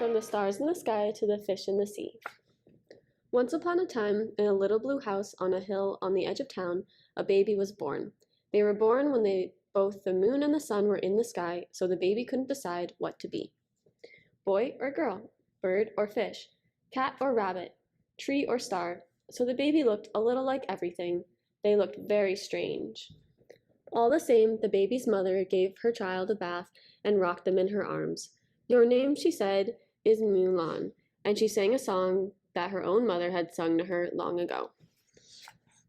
From the stars in the sky to the fish in the sea. Once upon a time, in a little blue house on a hill on the edge of town, a baby was born. They were born when both the moon and the sun were in the sky, so the baby couldn't decide what to be. Boy or girl, bird or fish, cat or rabbit, tree or star. So the baby looked a little like everything. They looked very strange. All the same, the baby's mother gave her child a bath and rocked them in her arms. Your name, she said, is Miu Lan, and she sang a song that her own mother had sung to her long ago.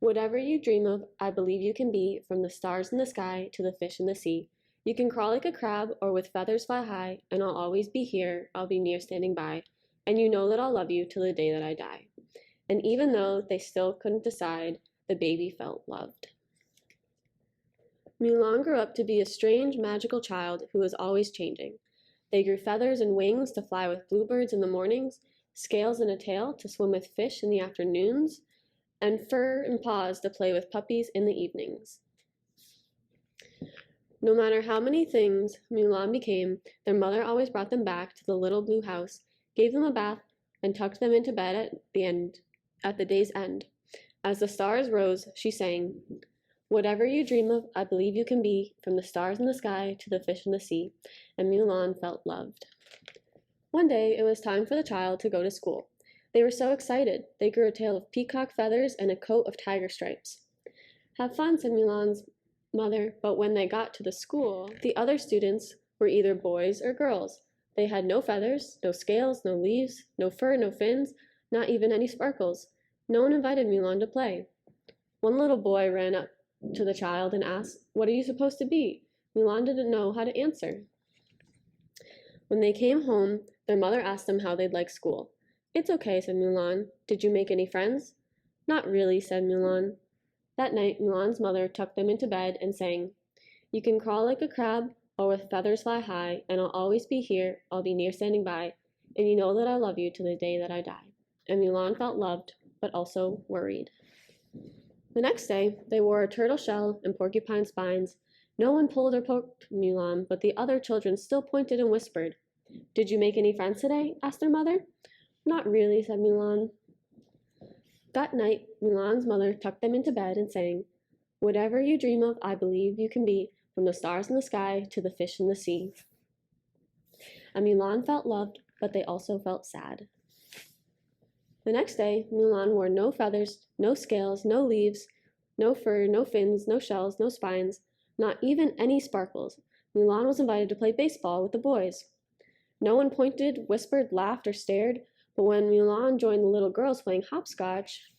Whatever you dream of, I believe you can be, from the stars in the sky to the fish in the sea. You can crawl like a crab or with feathers fly high, and I'll always be here, I'll be near standing by, and you know that I'll love you till the day that I die. And even though they still couldn't decide, the baby felt loved. Miu Lan grew up to be a strange, magical child who was always changing. They grew feathers and wings to fly with bluebirds in the mornings, scales and a tail to swim with fish in the afternoons, and fur and paws to play with puppies in the evenings. No matter how many things Miu Lan became, their mother always brought them back to the little blue house, gave them a bath, and tucked them into bed at the day's end. As the stars rose, she sang, "Whatever you dream of, I believe you can be, from the stars in the sky to the fish in the sea," and Miu Lan felt loved. One day, it was time for the child to go to school. They were so excited. They grew a tail of peacock feathers and a coat of tiger stripes. "Have fun," said Miu Lan's mother, but when they got to the school, the other students were either boys or girls. They had no feathers, no scales, no leaves, no fur, no fins, not even any sparkles. No one invited Miu Lan to play. One little boy ran up to the child and asked, "What are you supposed to be?" Miu Lan didn't know how to answer. When they came home, their mother asked them how they'd like school. "It's okay," said Miu Lan. "Did you make any friends?" "Not really," said Miu Lan. That night, Miu Lan's mother tucked them into bed and sang, "You can crawl like a crab or with feathers fly high, and I'll always be here, I'll be near standing by, and you know that I love you to the day that I die." And Miu Lan felt loved, but also worried. The next day, they wore a turtle shell and porcupine spines. No one pulled or poked Miu Lan, but the other children still pointed and whispered. "Did you make any friends today?" asked their mother. "Not really," said Miu Lan. That night, Miu Lan's mother tucked them into bed and sang, "Whatever you dream of, I believe you can be, from the stars in the sky to the fish in the sea." And Miu Lan felt loved, but they also felt sad. The next day, Miu Lan wore no feathers, no scales, no leaves, no fur, no fins, no shells, no spines, not even any sparkles. Miu Lan was invited to play baseball with the boys. No one pointed, whispered, laughed, or stared, but when Miu Lan joined the little girls playing hopscotch,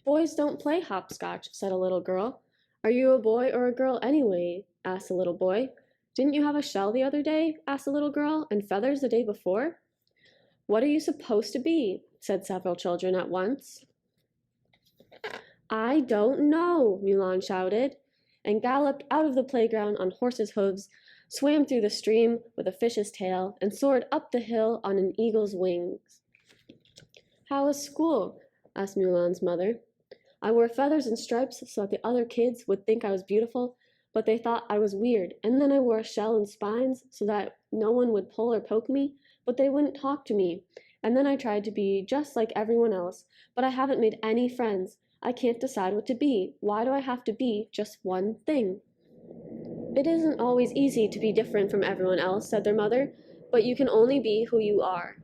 "Boys don't play hopscotch," said a little girl. "Are you a boy or a girl anyway?" asked a little boy. "Didn't you have a shell the other day?" asked a little girl, "and feathers the day before?" "What are you supposed to be?" said several children at once. "I don't know," Miu Lan shouted, and galloped out of the playground on horse's hooves, swam through the stream with a fish's tail, and soared up the hill on an eagle's wings. "How was school?" asked Miu Lan's mother. "I wore feathers and stripes so that the other kids would think I was beautiful, but they thought I was weird, and then I wore a shell and spines so that no one would pull or poke me, but they wouldn't talk to me. And then I tried to be just like everyone else, but I haven't made any friends. I can't decide what to be. Why do I have to be just one thing?" "It isn't always easy to be different from everyone else," said their mother, "but you can only be who you are."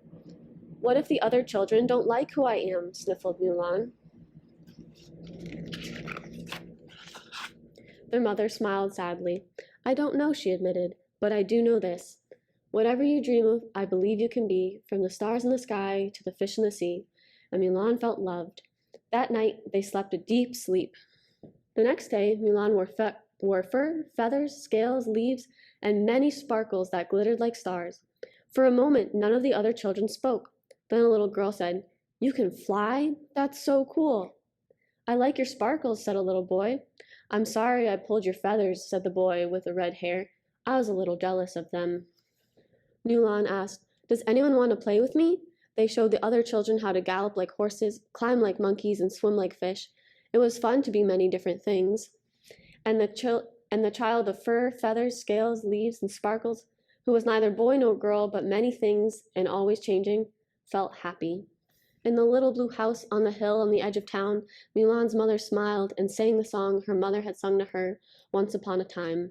"What if the other children don't like who I am?" sniffled Miu Lan. Their mother smiled sadly. "I don't know," she admitted, "but I do know this. Whatever you dream of, I believe you can be, from the stars in the sky to the fish in the sea." And Miu Lan felt loved. That night, they slept a deep sleep. The next day, Miu Lan wore fur, feathers, scales, leaves, and many sparkles that glittered like stars. For a moment, none of the other children spoke. Then a little girl said, "You can fly? That's so cool." "I like your sparkles," said a little boy. "I'm sorry I pulled your feathers," said the boy with the red hair. "I was a little jealous of them." Miu Lan asked, "Does anyone want to play with me?" They showed the other children how to gallop like horses, climb like monkeys, and swim like fish. It was fun to be many different things. And the child of fur, feathers, scales, leaves, and sparkles who was neither boy nor girl, but many things and always changing, felt happy. In the little blue house on the hill on the edge of town, Miu Lan's mother smiled and sang the song her mother had sung to her once upon a time.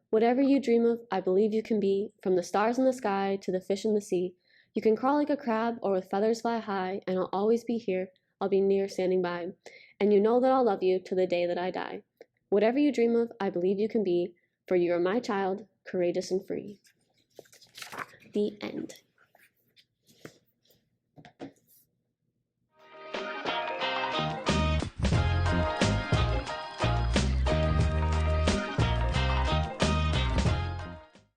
Whatever you dream of, I believe you can be, from the stars in the sky to the fish in the sea. You can crawl like a crab or with feathers fly high, and I'll always be here. I'll be near standing by. And you know that I'll love you to the day that I die. Whatever you dream of, I believe you can be, for you are my child, courageous and free. The end.